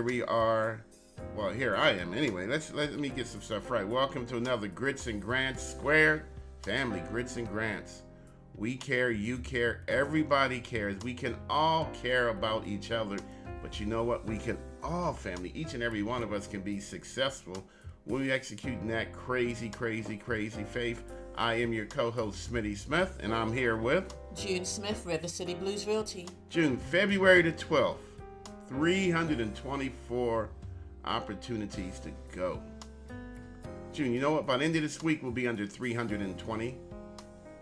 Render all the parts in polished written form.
We are, well, here I am. Anyway, let me get some stuff right. Welcome to another Grits and Grants Squared Family. Grits and Grants. We care, you care, everybody cares. We can all care about each other, but you know what? We can all, family, each and every one of us can be successful when we execute that crazy faith. I am your co-host, Smitty Smith, and I'm here with June Smith, River City Blues Realty. February the 12th. 324 opportunities to go. June, you know what? By the end of this week, we'll be under 320.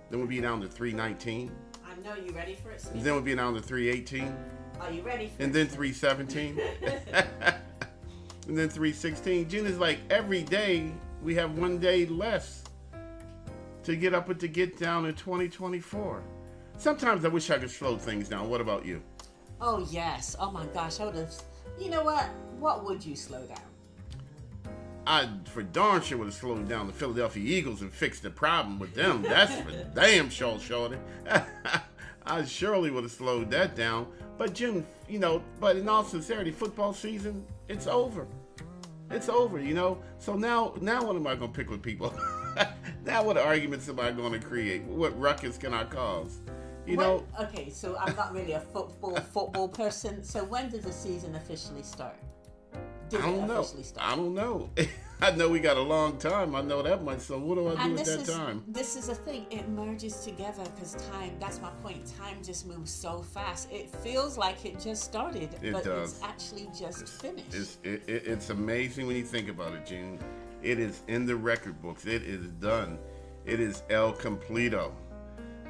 Then we'll be down to 319. I know you ready for it, Smith. Then we'll be down to 318. Are you ready for and it? Then 317. And then 316. June is like every day we have one day less to get up and to get down in 2024. Sometimes I wish I could slow things down. What about you? Oh, yes. Oh, my gosh. I would have. You know what? What would you slow down? I for darn sure would have slowed down the Philadelphia Eagles and fixed the problem with them. That's for damn sure, shorty. I surely would have slowed that down. But June, but in all sincerity, football season, it's over. It's over, So now what am I going to pick with people? Now what arguments am I going to create? What ruckus can I cause? Okay, so I'm not really a football person. So when does the season officially start? I don't know. I know we got a long time. I know that much. So what do I do at that time? This is a thing. It merges together because time, that's my point. Time just moves so fast. It feels like it just started, but it's actually just finished. It's amazing when you think about it, June. It is in the record books. It is done. It is El Completo.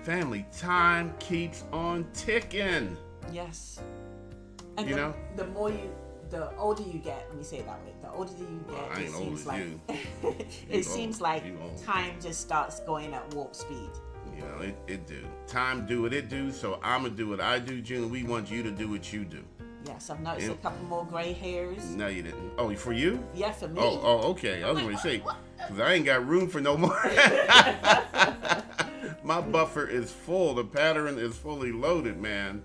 Family, time keeps on ticking. Yes. And the older you get, let me say it that way, the older you get, it seems like it seems like time just starts going at warp speed. It do. Time do what it do, so I'm going to do what I do, June. We want you to do what you do. Yes, I've noticed a couple more gray hairs. No, you didn't. Oh, for you? Yeah, for me. Oh, okay. I was going to say, because I ain't got room for no more. My buffer is full. The pattern is fully loaded, man.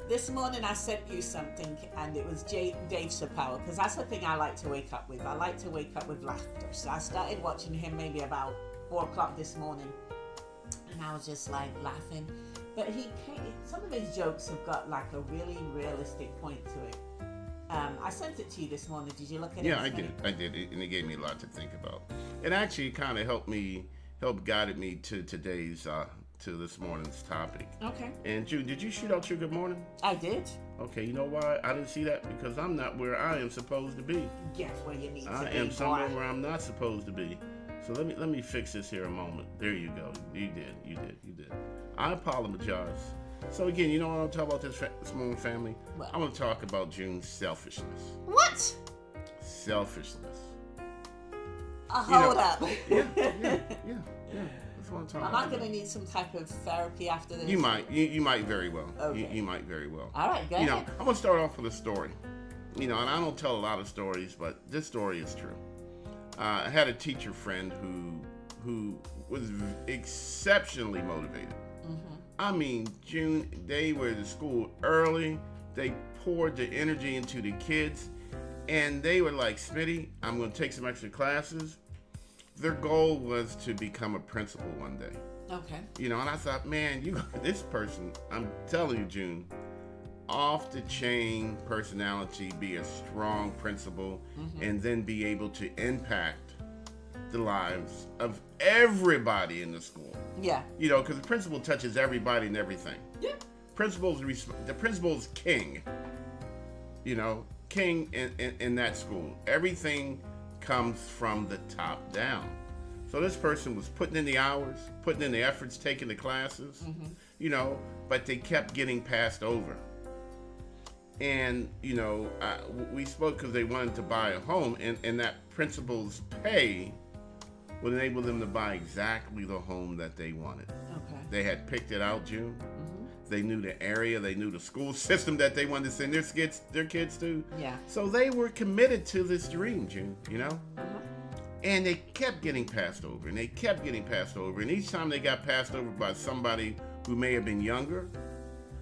This morning I sent you something, and it was Dave Chappelle, because that's the thing I like to wake up with. I like to wake up with laughter. So I started watching him maybe about 4 o'clock this morning, and I was just like laughing. But some of his jokes have got like a really realistic point to it. I sent it to you this morning. Did you look at it? Yeah, I did, and it gave me a lot to think about. It actually kind of helped guided me to today's to this morning's topic. Okay. And Jude, did you shoot out your good morning? I did. Okay, you know why I didn't see that? Because I'm not where I am supposed to be. Guess where you need to be. I am somewhere where I'm not supposed to be. So let me fix this here a moment. There you go. You did. I apologize. So again, you know what I want to talk about this morning, family? What? I want to talk about June's selfishness. What? Selfishness. Hold up. Yeah. That's what I'm talking Am about. I going to need some type of therapy after this? You might. You might very well. Okay. You might very well. All right, go ahead. I'm going to start off with a story. And I don't tell a lot of stories, but this story is true. I had a teacher friend who was exceptionally motivated. Mm-hmm. I mean, June, they were to school early. They poured the energy into the kids. And they were like, Smitty, I'm going to take some extra classes. Their goal was to become a principal one day. Okay. And I thought, man, this person, I'm telling you, June, off the chain personality, be a strong principal, and then be able to impact the lives of everybody in the school. Yeah. Because the principal touches everybody and everything. Yeah. The principal's king. King in that school. Everything comes from the top down. So this person was putting in the hours, putting in the efforts, taking the classes, but they kept getting passed over. And, we spoke because they wanted to buy a home, and that principal's pay would enable them to buy exactly the home that they wanted. Okay. They had picked it out, June. They knew the area. They knew the school system that they wanted to send their kids to. Yeah. So they were committed to this dream, June, And they kept getting passed over, and they kept getting passed over. And each time they got passed over by somebody who may have been younger,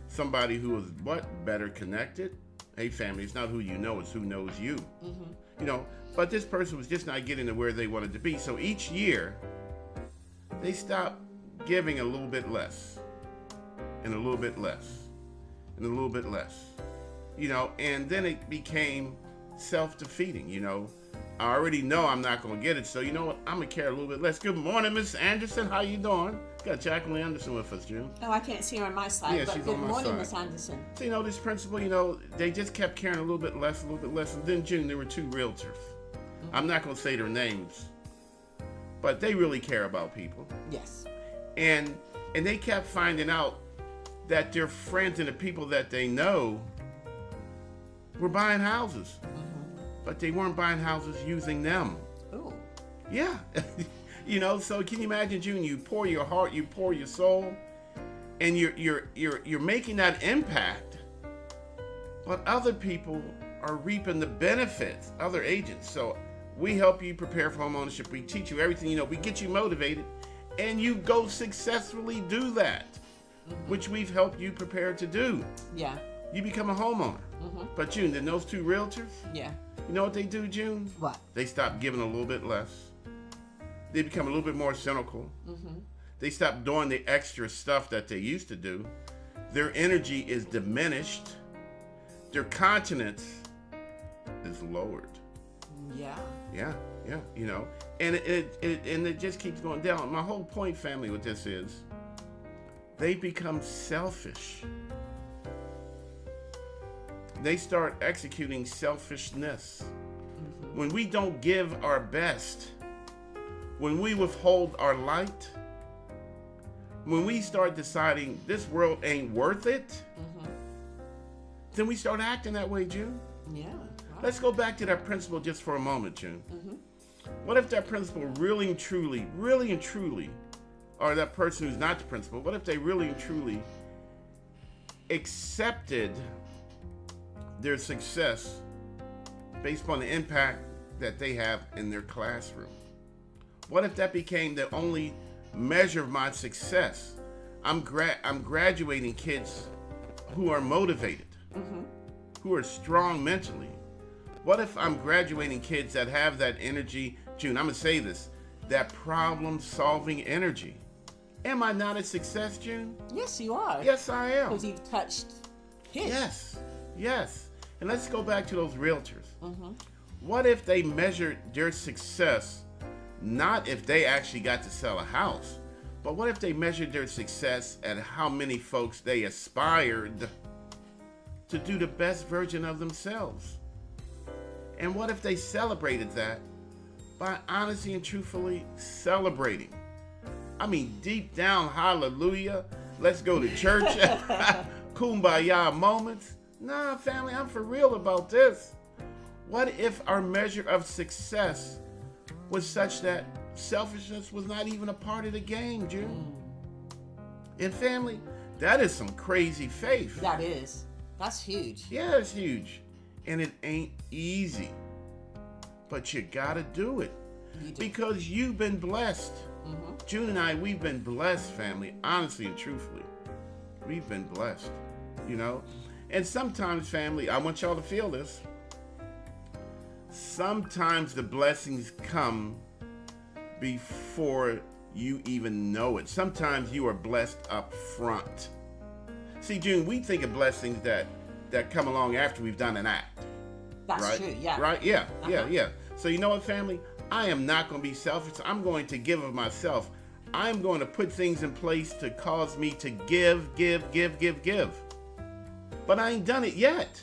somebody who was better connected, Hey, family, it's not who you know, it's who knows you. You know, but this person was just not getting to where they wanted to be. So each year, they stopped giving a little bit less, and a little bit less, and a little bit less. You know, and then it became self-defeating, you know. I already know I'm not going to get it, so you know what? I'm going to care a little bit less. Good morning, Miss Anderson. How you doing? Got Jacqueline Anderson with us, June. Oh, I can't see her on my side, Yeah, but she's good on my morning, side. Miss Anderson. So, you know, this principal, you know, they just kept caring a little bit less, and then, June, there were two realtors. I'm not going to say their names, but they really care about people. Yes. And they kept finding out that their friends and the people that they know were buying houses, but they weren't buying houses using them. Ooh. Yeah. You know, so can you imagine, June, you pour your heart, you pour your soul, and you're making that impact, but other people are reaping the benefits, other agents. So we help you prepare for home ownership. We teach you everything, you know, we get you motivated, and you go successfully do that, which we've helped you prepare to do. Yeah. You become a homeowner. But June, then those two realtors, Yeah. you know what they do, June? What? They stop giving a little bit less. They become a little bit more cynical. They stop doing the extra stuff that they used to do. Their energy is diminished. Their continence is lowered. Yeah. Yeah, you know. And it just keeps going down. My whole point, family, with this is they become selfish. They start executing selfishness. When we don't give our best, when we withhold our light, when we start deciding this world ain't worth it, then we start acting that way, June. Yeah. Right. Let's go back to that principle just for a moment, June. What if that principal really and truly, or that person who's not the principal, what if they really and truly accepted their success based upon the impact that they have in their classroom? What if that became the only measure of my success? I'm graduating kids who are motivated, who are strong mentally. What if I'm graduating kids that have that energy, June, I'm going to say this, that problem-solving energy? Am I not a success, June? Yes, you are. Yes, I am. Because you've touched kids. Yes. And let's go back to those realtors. What if they measured their success, not if they actually got to sell a house, but what if they measured their success at how many folks they aspired to do the best version of themselves? And what if they celebrated that by honestly and truthfully celebrating? I mean, deep down, hallelujah, let's go to church, kumbaya moments. Nah, family, I'm for real about this. What if our measure of success was such that selfishness was not even a part of the game, June? And family, that is some crazy faith. That is. That's huge. Yeah, it's huge. And it ain't easy. But you gotta do it. You do. Because you've been blessed. June and I, we've been blessed, family. Honestly and truthfully. We've been blessed. You know? And sometimes, family, I want y'all to feel this. Sometimes the blessings come before you even know it. Sometimes you are blessed up front. See, June, we think of blessings that come along after we've done an act. That's right? true, yeah. Right? Yeah. So you know what, family? I am not going to be selfish. I'm going to give of myself. I'm going to put things in place to cause me to give. But I ain't done it yet.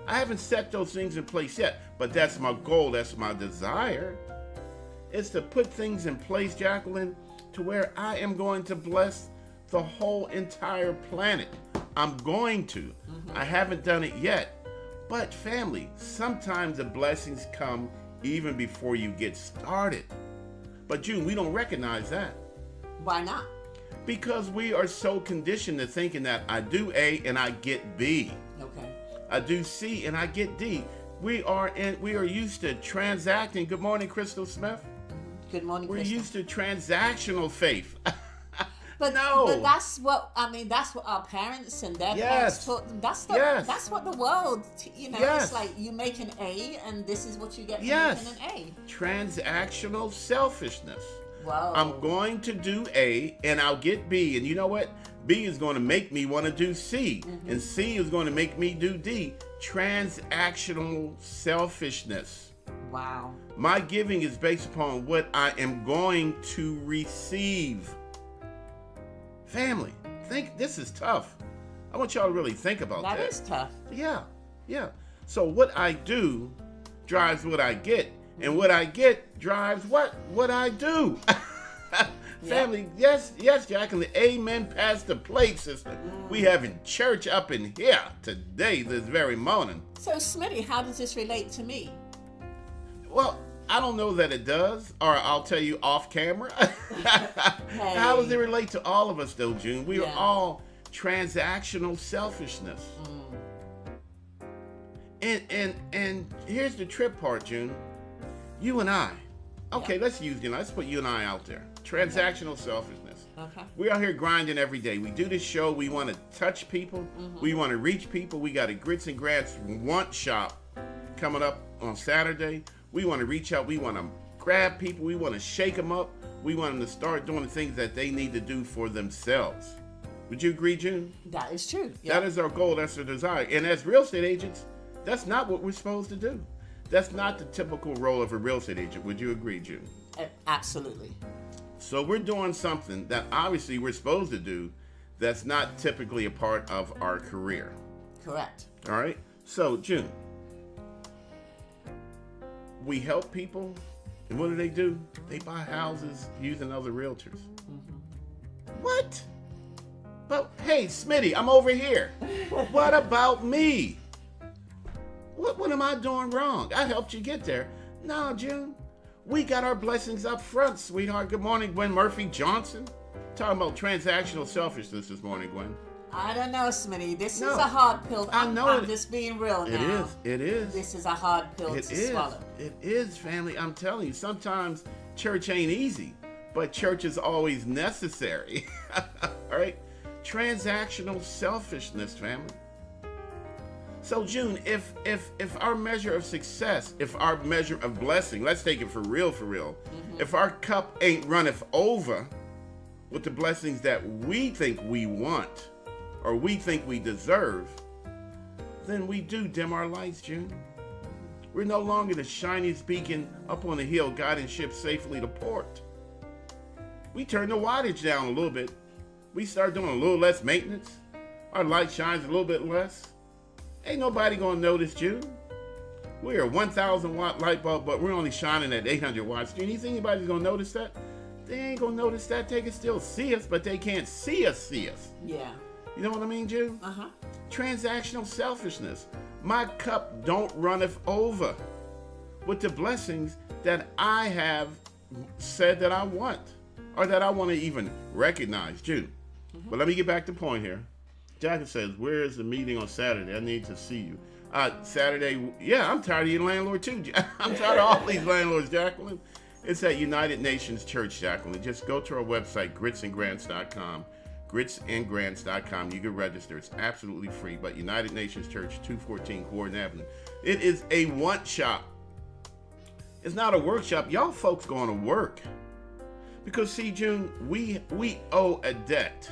I haven't set those things in place yet. But that's my goal. That's my desire. Is to put things in place, Jacqueline, to where I am going to bless the whole entire planet. I'm going to. I haven't done it yet. But family, sometimes the blessings come even before you get started. But June, we don't recognize that. Why not? Because we are so conditioned to thinking that I do A and I get B. Okay. I do C and I get D. We are used to transacting. Good morning, Crystal Smith. Good morning, We're Krista. used to transactional faith. But that's what I mean. That's what our parents and their parents taught them. That's what the world. It's like you make an A, and this is what you get for making an A. Transactional selfishness. Whoa. I'm going to do A, and I'll get B, and you know what? B is going to make me want to do C, and C is going to make me do D. Transactional selfishness. Wow. My giving is based upon what I am going to receive. Family, this is tough. I want y'all to really think about that. That is tough. Yeah. So what I do drives what I get, and what I get drives what I do. Family, yes, Jacqueline. Amen. Pass the plate, sister. We having church up in here today, this very morning. So, Smitty, how does this relate to me? Well, I don't know that it does, or I'll tell you off camera. How does it relate to all of us, though, June? We are all transactional selfishness. And here's the trip part, June. You and I. Okay, let's put you and I out there. Transactional selfishness. Okay. We're out here grinding every day. We do this show. We want to touch people. We want to reach people. We got a Grits and Grants Want Shop coming up on Saturday. We want to reach out. We want to grab people. We want to shake them up. We want them to start doing the things that they need to do for themselves. Would you agree, June? That is true. Yep. That is our goal. That's our desire. And as real estate agents, that's not what we're supposed to do. That's not the typical role of a real estate agent. Would you agree, June? Absolutely. So we're doing something that obviously we're supposed to do that's not typically a part of our career. Correct. All right? So, June, we help people, and what do? They buy houses using other realtors. What? But, hey, Smitty, I'm over here. What about me? What am I doing wrong? I helped you get there. No, June. We got our blessings up front, sweetheart. Good morning, Gwen Murphy Johnson. Talking about transactional selfishness this morning, Gwen. I don't know, Smitty. This is a hard pill. I know I'm just being real now. It is. This is a hard pill to swallow. It is, family. I'm telling you, sometimes church ain't easy, but church is always necessary. All right? Transactional selfishness, family. So, June, if our measure of success, if our measure of blessing, let's take it for real, if our cup ain't runneth over with the blessings that we think we want or we think we deserve, then we do dim our lights, June. We're no longer the shiniest beacon up on the hill guiding ships safely to port. We turn the wattage down a little bit. We start doing a little less maintenance. Our light shines a little bit less. Ain't nobody gonna notice, June. We're a 1,000 watt light bulb, but we're only shining at 800 watts. Do you think anybody's gonna notice that? They ain't gonna notice that. They can still see us, but they can't see us. Yeah. You know what I mean, June? Transactional selfishness. My cup don't runneth over with the blessings that I have said that I want, or that I want to even recognize, June. But let me get back to the point here. Jackie says, where is the meeting on Saturday? I need to see you. Saturday, I'm tired of your landlord too. I'm tired of all these landlords, Jacqueline. It's at United Nations Church, Jacqueline. Just go to our website, gritsandgrants.com. gritsandgrants.com. You can register. It's absolutely free. But United Nations Church, 214 Gordon Avenue. It is a want shop. It's not a workshop. Y'all folks going to work. Because, see, June, we owe a debt.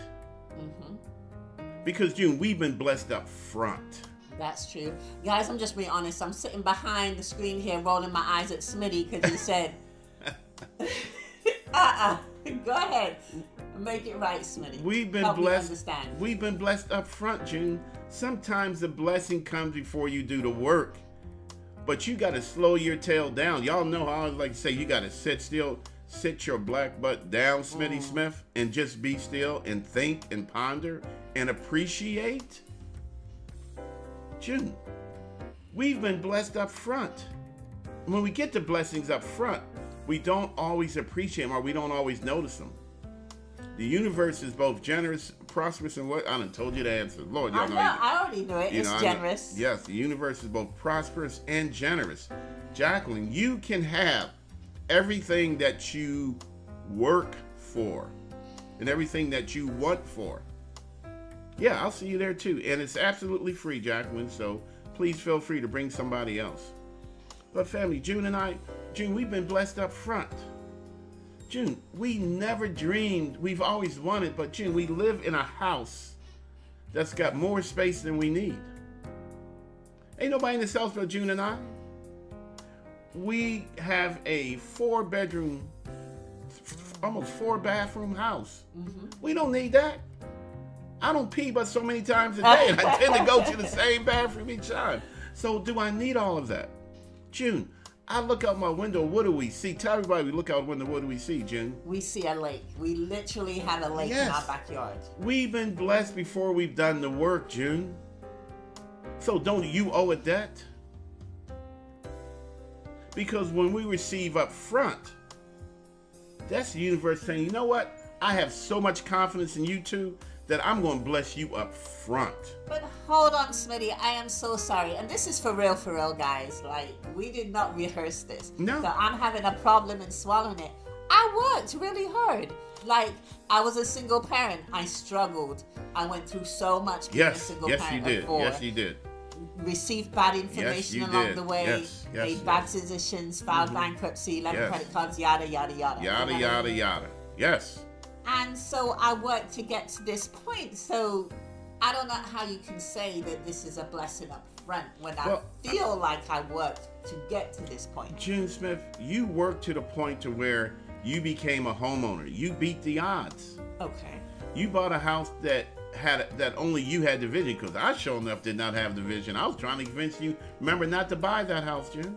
Because, June, we've been blessed up front. That's true. Guys, I'm just being honest. I'm sitting behind the screen here rolling my eyes at Smitty because he said, Go ahead. Make it right, Smitty. We've been Help blessed. Me understand. We've been blessed up front, June. Sometimes the blessing comes before you do the work. But you got to slow your tail down. Y'all know how I like to say you got to sit still. Sit your black butt down, Smitty Smith, and just be still and think and ponder and appreciate. June, we've been blessed up front. When we get the blessings up front, we don't always appreciate them or we don't always notice them. The universe is both generous, prosperous, and what? I done told you the answer. Lord, y'all know. I already knew it. It's generous. Yes, the universe is both prosperous and generous. Jacqueline, you can have everything that you work for. and everything that you want for. Yeah, I'll see you there too. And it's absolutely free, Jacqueline, so please feel free to bring somebody else. But family, June, we've been blessed up front. June, we never dreamed, we've always wanted, but June, we live in a house that's got more space than we need. Ain't nobody in this house but June and I. We have a 4-bedroom, almost 4-bathroom house. Mm-hmm. We don't need that. I don't pee but so many times a day, and I tend to go to the same bathroom each time. So do I need all of that? June, I look out my window, what do we see? Tell everybody we look out the window, what do we see, June? We see a lake. We literally have a lake in our backyard. We've been blessed before we've done the work, June. So don't you owe a debt? Because when we receive up front, that's the universe saying, you know what? I have so much confidence in you two that I'm going to bless you up front. But hold on, Smitty. I am so sorry. And this is for real, guys. Like, we did not rehearse this. No. So I'm having a problem in swallowing it. I worked really hard. Like, I was a single parent. I struggled. I went through so much being a single parent. Yes, you did. Received bad information along the way, made bad decisions, filed bankruptcy, 11 credit cards, yada, yada, yada. Yada. Yes. And so I worked to get to this point. So I don't know how you can say that this is a blessing up front when I feel like I worked to get to this point. June Smith, you worked to the point to where you became a homeowner. You beat the odds. Okay. You bought a house that only you had the vision, because I sure enough did not have the vision. I was trying to convince you, remember, not to buy that house, June.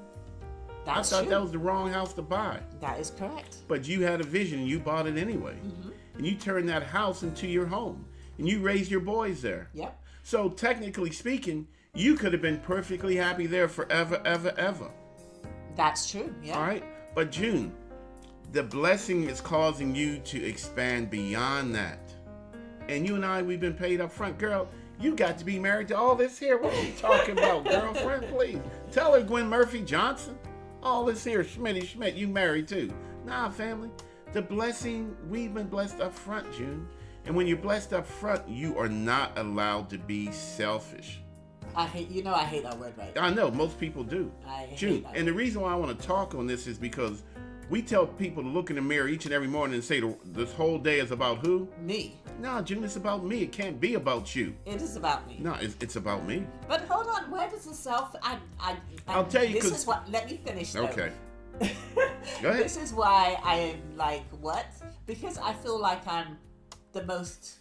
I thought that was the wrong house to buy. That is correct. But you had a vision, and you bought it anyway. Mm-hmm. And you turned that house into your home. And you raised your boys there. Yep. So technically speaking, you could have been perfectly happy there forever, ever. That's true, yeah. All right? But June, the blessing is causing you to expand beyond that. And you and I, we've been paid up front. Girl, you got to be married to all this here. What are you talking about, girlfriend? Please. Tell her, Gwen Murphy Johnson. All this here, Schmidt, you married too. Nah, family. The blessing, we've been blessed up front, June. And when you're blessed up front, you are not allowed to be selfish. I hate that word right now. I know, most people do. June, and the reason why I want to talk on this is because we tell people to look in the mirror each and every morning and say this whole day is about who? Me. No, June, it's about me. It can't be about you. It is about me. No, it's about me. But hold on, where does the self? I'll tell you. This is what. Let me finish. Though. Okay. Go ahead. This is why I am like what? Because I feel like I'm the most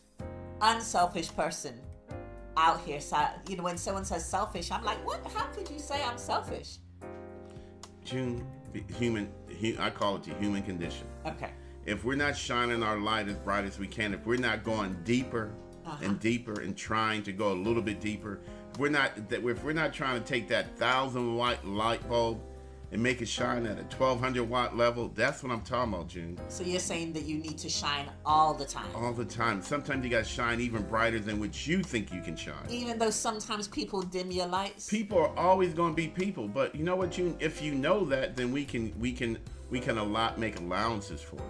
unselfish person out here. So when someone says selfish, I'm like, what? How could you say I'm selfish? June, I call it the human condition. Okay. If we're not shining our light as bright as we can, if we're not going deeper and deeper and trying to go a little bit deeper, if we're not trying to take that 1,000-watt light bulb and make it shine at a 1,200-watt level, that's what I'm talking about, June. So you're saying that you need to shine all the time? All the time. Sometimes you got to shine even brighter than what you think you can shine. Even though sometimes people dim your lights? People are always going to be people, but you know what, June? If you know that, then we can make allowances for it.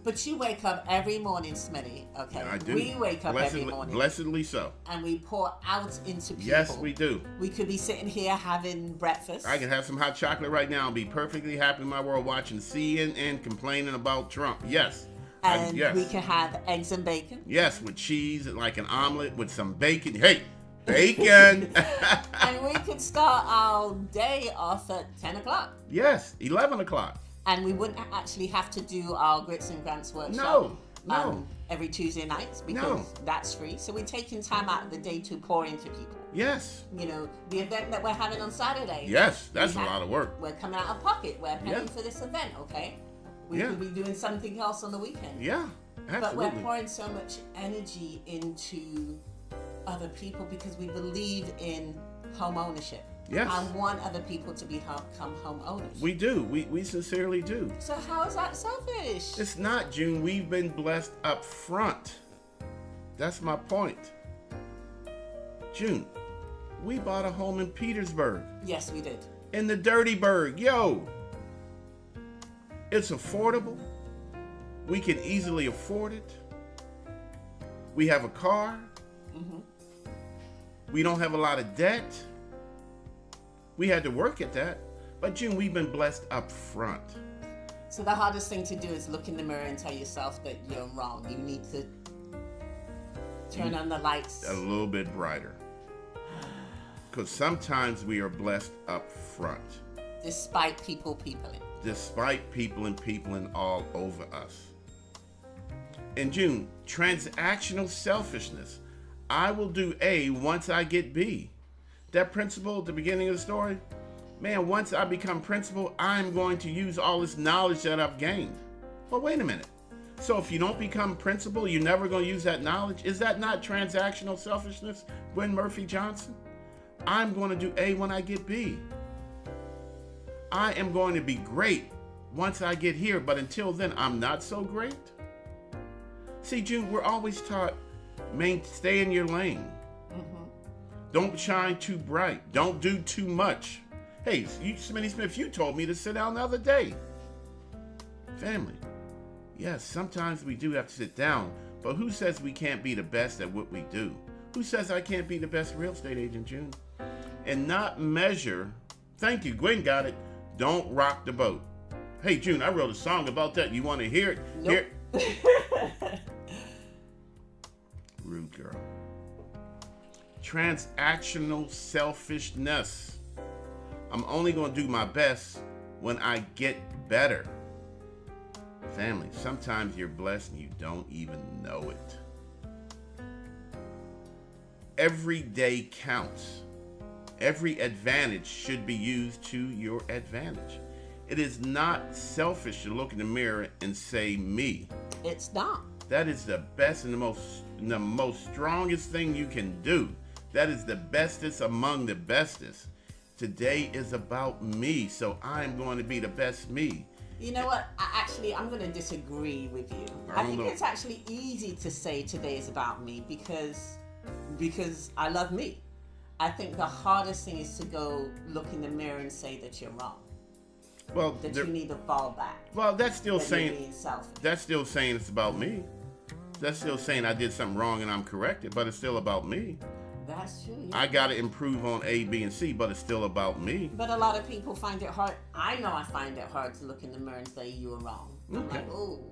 But you wake up every morning, Smitty, okay? I do. We wake up every morning. Blessedly so. And we pour out into people. Yes, we do. We could be sitting here having breakfast. I can have some hot chocolate right now and be perfectly happy in my world watching CNN complaining about Trump. Yes. And we can have eggs and bacon. Yes, with cheese, like an omelet with some bacon. Hey, bacon! And we could start our day off at 10 o'clock. Yes, 11 o'clock. And we wouldn't actually have to do our Grits and Grants workshop every Tuesday nights because that's free. So we're taking time out of the day to pour into people. Yes. The event that we're having on Saturday. Yes, that's a lot of work. We're coming out of pocket. We're paying for this event, okay? We could be doing something else on the weekend. Yeah, absolutely. But we're pouring so much energy into other people because we believe in home ownership. Yes. I want other people to become home owners. We do. We sincerely do. So how is that selfish? It's not, June. We've been blessed up front. That's my point. June, we bought a home in Petersburg. Yes, we did. In the Dirty Burg. Yo, it's affordable. We can easily afford it. We have a car. We don't have a lot of debt. We had to work at that. But June, we've been blessed up front. So the hardest thing to do is look in the mirror and tell yourself that you're wrong. You need to turn on the lights a little bit brighter. Because sometimes we are blessed up front. Despite people peopling. Despite people and peopling all over us. In June, transactional selfishness. I will do A once I get B. That principle at the beginning of the story, man, once I become principal, I'm going to use all this knowledge that I've gained. Well, wait a minute. So if you don't become principal, you're never going to use that knowledge? Is that not transactional selfishness, Gwen Murphy Johnson? I'm going to do A when I get B. I am going to be great once I get here, but until then, I'm not so great. See, June, we're always taught, stay in your lane. Don't shine too bright. Don't do too much. Hey, Smitty Smith, you told me to sit down the other day. Family, yes, sometimes we do have to sit down, but who says we can't be the best at what we do? Who says I can't be the best real estate agent, June? And not measure, thank you, Gwen got it, don't rock the boat. Hey, June, I wrote a song about that. You want to hear it? Nope. Rude girl. Transactional selfishness. I'm only going to do my best when I get better. Family, sometimes you're blessed and you don't even know it. Every day counts. Every advantage should be used to your advantage. It is not selfish to look in the mirror and say me. It's not. That is the best and the most strongest thing you can do. That is the bestest among the bestest. Today is about me, so I'm going to be the best me. You know what? I'm going to disagree with you. I think it's actually easy to say today is about me because I love me. I think the hardest thing is to go look in the mirror and say that you're wrong. Well, that you need to fall back. Well, that's still saying you're being selfish. That's still saying it's about me. That's still saying I did something wrong and I'm corrected, but it's still about me. That's true. Yeah. I got to improve on A, B, and C, but it's still about me. But a lot of people find it hard. I know I find it hard to look in the mirror and say you were wrong. Okay. I'm like, ooh.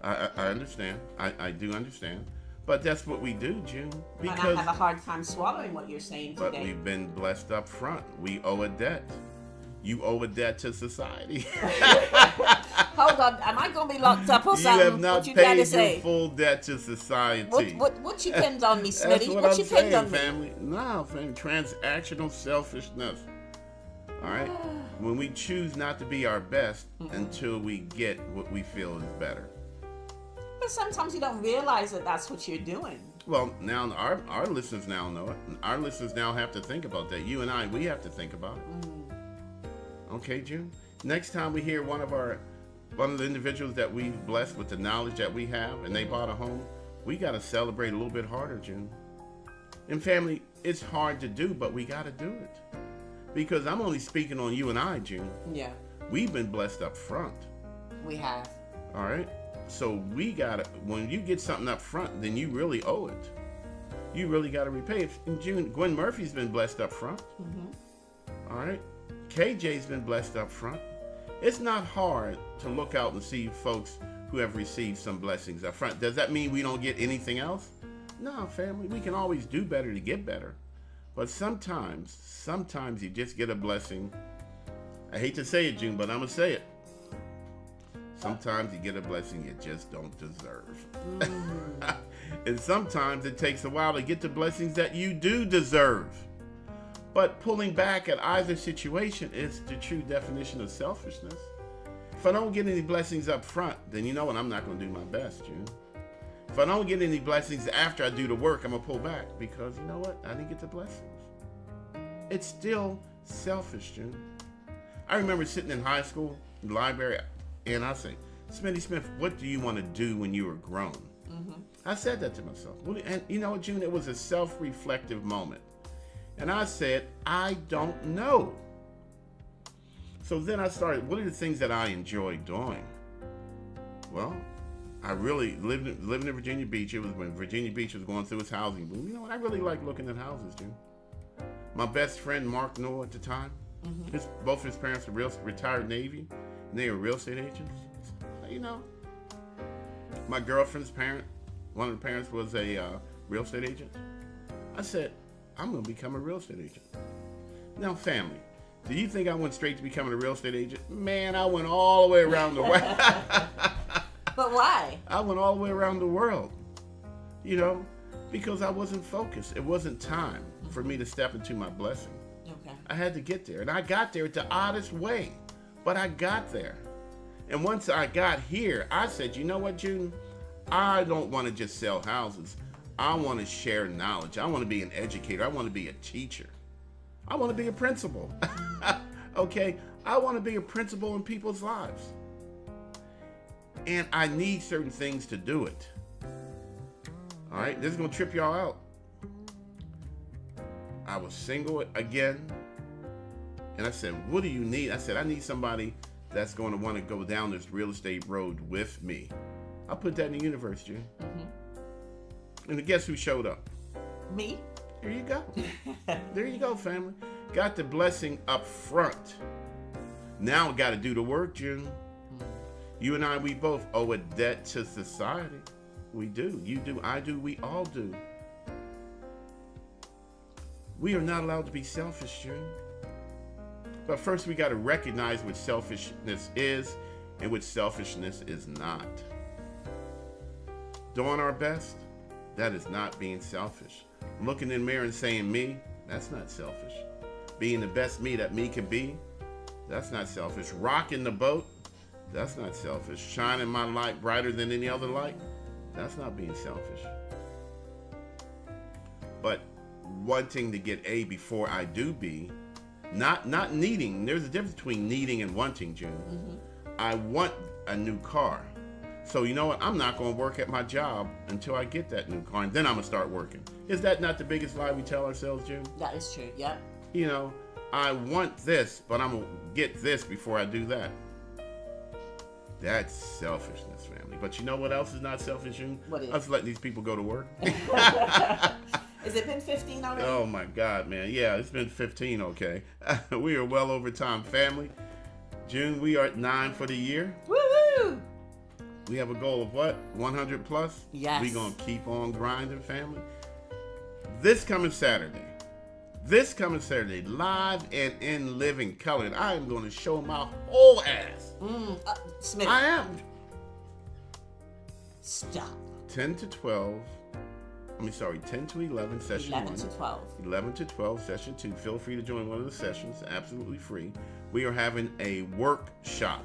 I understand. I do understand. But that's what we do, June. And I have a hard time swallowing what you're saying today. But we've been blessed up front. We owe a debt. You owe a debt to society. Hold on, am I going to be locked up or something? You have not paid your full debt to society. What you pinned on me, Smitty? That's what I'm you pinned on family. No, family. Transactional selfishness. All right? When we choose not to be our best until we get what we feel is better. But sometimes you don't realize that that's what you're doing. Well, now our listeners now know it. Our listeners now have to think about that. You and I, we have to think about it. Okay, June? Next time we hear one of the individuals that we've blessed with the knowledge that we have and they bought a home, we got to celebrate a little bit harder, June. And family, it's hard to do, but we got to do it. Because I'm only speaking on you and I, June. Yeah. We've been blessed up front. We have. All right? So we got to, when you get something up front, then you really owe it. You really got to repay it. In June, Gwen Murphy's been blessed up front. All right? KJ's been blessed up front. It's not hard to look out and see folks who have received some blessings up front. Does that mean we don't get anything else? No, family. We can always do better to get better. But sometimes you just get a blessing. I hate to say it, June, but I'm going to say it. Sometimes you get a blessing you just don't deserve. And sometimes it takes a while to get the blessings that you do deserve. But pulling back at either situation is the true definition of selfishness. If I don't get any blessings up front, then you know what? I'm not going to do my best, June. If I don't get any blessings after I do the work, I'm going to pull back because you know what? I didn't get the blessings. It's still selfish, June. I remember sitting in high school, in the library, and I say, Smitty Smith, what do you want to do when you were grown? I said that to myself. And you know what, June? It was a self-reflective moment. And I said, I don't know. So then I started, what are the things that I enjoy doing? Well, I really living in Virginia Beach. It was when Virginia Beach was going through its housing boom. You know what? I really like looking at houses, June. My best friend, Mark Noah, at the time, both his parents were retired Navy, and they were real estate agents. You know, my girlfriend's parent, one of the parents was a real estate agent. I said, I'm going to become a real estate agent. Now, family, do you think I went straight to becoming a real estate agent? Man, I went all the way around the world. But why? I went all the way around the world, you know, because I wasn't focused. It wasn't time for me to step into my blessing. Okay. I had to get there. And I got there the oddest way, but I got there. And once I got here, I said, you know what, June? I don't want to just sell houses. I want to share knowledge. I want to be an educator. I want to be a teacher. I want to be a principal. Okay? I want to be a principal in people's lives. And I need certain things to do it. All right? This is going to trip y'all out. I was single again. And I said, what do you need? I said, I need somebody that's going to want to go down this real estate road with me. I put that in the universe, June. And guess who showed up? Me? There you go. There you go, family. Got the blessing up front. Now I got to do the work, June. You and I, we both owe a debt to society. We do. You do. I do. We all do. We are not allowed to be selfish, June. But first we got to recognize what selfishness is and what selfishness is not. Doing our best, that is not being selfish. Looking in the mirror and saying me, that's not selfish. Being the best me that me can be, that's not selfish. Rocking the boat, that's not selfish. Shining my light brighter than any other light, that's not being selfish. But wanting to get A before I do B, not needing. There's a difference between needing and wanting, June. I want a new car. So you know what? I'm not going to work at my job until I get that new car, and then I'm going to start working. Is that not the biggest lie we tell ourselves, June? That is true, yeah. You know, I want this, but I'm going to get this before I do that. That's selfishness, family. But you know what else is not selfish, June? What is? Us letting these people go to work. Has it been 15 already? Oh my God, man. Yeah, it's been 15, okay. We are well over time, family. June, we are at 9 for the year. Woohoo! We have a goal of what? 100 plus? Yes. We're going to keep on grinding, family. This coming Saturday, live and in living color, I am going to show my whole ass. Smith. I am. Stop. 10 to 11, session 11 1. to 12. 11 to 12, session 2. Feel free to join one of the sessions, absolutely free. We are having a workshop.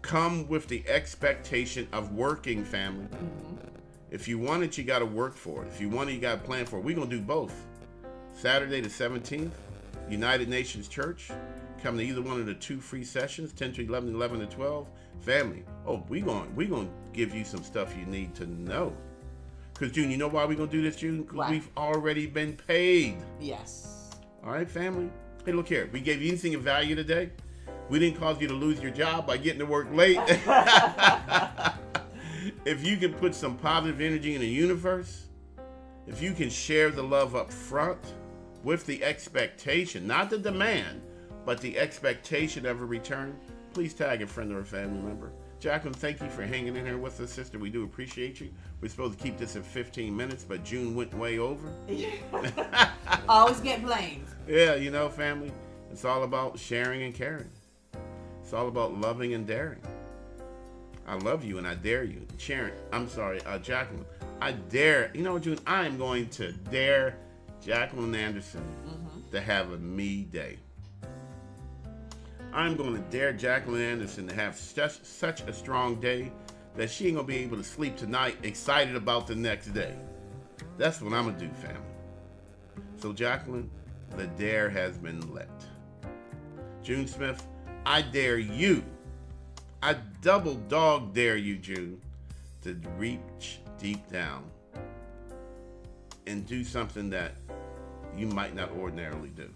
Come with the expectation of working, family. If you want it, you got to work for it. If you want it, you got to plan for it. We're going to do both. Saturday the 17th, United Nations Church. Come to either one of the 2 free sessions, 10 to 11, 11 to 12. Family, we're going to give you some stuff you need to know. Because, June, you know why we're going to do this, June? Because we've already been paid. Yes. All right, family? Hey, look here. We gave you anything of value today? We didn't cause you to lose your job by getting to work late. If you can put some positive energy in the universe, if you can share the love up front with the expectation, not the demand, but the expectation of a return, please tag a friend or a family member. Jacqueline, thank you for hanging in here with us, sister. We do appreciate you. We're supposed to keep this at 15 minutes, but June went way over. Always get blamed. Yeah, you know, family, it's all about sharing and caring. It's all about loving and daring. I love you and I dare you. Jacqueline, I dare, you know, June, I am going to dare Jacqueline Anderson to have a me day. I'm going to dare Jacqueline Anderson to have such a strong day that she ain't going to be able to sleep tonight excited about the next day. That's what I'm going to do, family. So, Jacqueline, the dare has been let. June Smith, I dare you. I double dog dare you, June, to reach deep down and do something that you might not ordinarily do.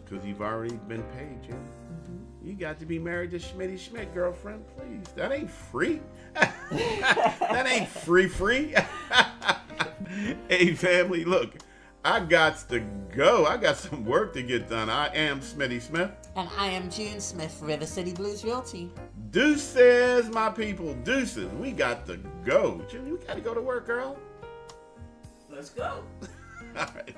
Because you've already been paid, Jim. You got to be married to Schmitty Schmidt, girlfriend, please. That ain't free. That ain't free. Hey, family, look, I got to go. I got some work to get done. I am Smitty Smith. And I am June Smith, River City Blues Realty. Deuces, my people, deuces. We got to go. June, we got to go to work, girl. Let's go. All right.